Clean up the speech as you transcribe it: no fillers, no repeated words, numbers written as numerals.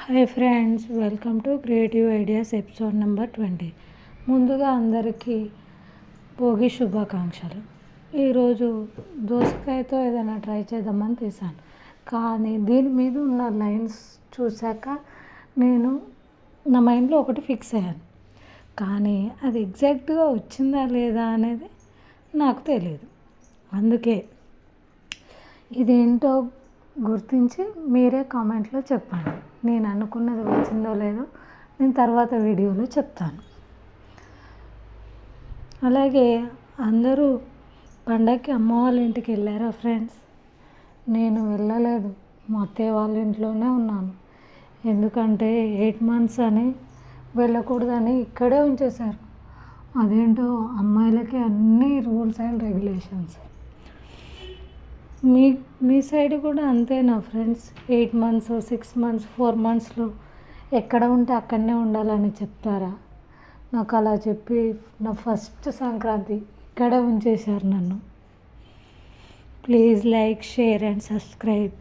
Hi friends, welcome to creative ideas episode number 20. ముందుగా అందరికీ భోగి శుభాకాంక్షలు. ఈరోజు దోసకాయతో ఏదైనా ట్రై చేద్దామని తీసాను, కానీ దీని మీద ఉన్న లైన్స్ చూశాక నేను నా మైండ్లో ఒకటి ఫిక్స్ అయ్యాను. కానీ అది ఎగ్జాక్ట్గా వచ్చిందా లేదా అనేది నాకు తెలియదు. అందుకే ఇదేంటో గుర్తించి మీరే కామెంట్లో చెప్పండి. నేను అనుకున్నది వచ్చిందో లేదో నేను తర్వాత వీడియోలో చెప్తాను. అలాగే అందరూ పండగకి అమ్మ వాళ్ళ ఇంటికి వెళ్ళారా ఫ్రెండ్స్? నేను వెళ్ళలేదు, మా అత్తయ్య వాళ్ళ ఇంట్లోనే ఉన్నాను. ఎందుకంటే 8 months అని వెళ్ళకూడదని ఇక్కడే ఉంచేశారు. అదేంటో అమ్మాయిలకి అన్ని rules and regulations. Me side కూడా అంతేనా ఫ్రెండ్స్? 8 months, 6 months, 4 monthsలో ఎక్కడ ఉంటే అక్కడనే ఉండాలని చెప్తారా? నాకు అలా చెప్పి నా ఫస్ట్ సంక్రాంతి ఇక్కడే ఉంచేశారు నన్ను. Please like, share and subscribe.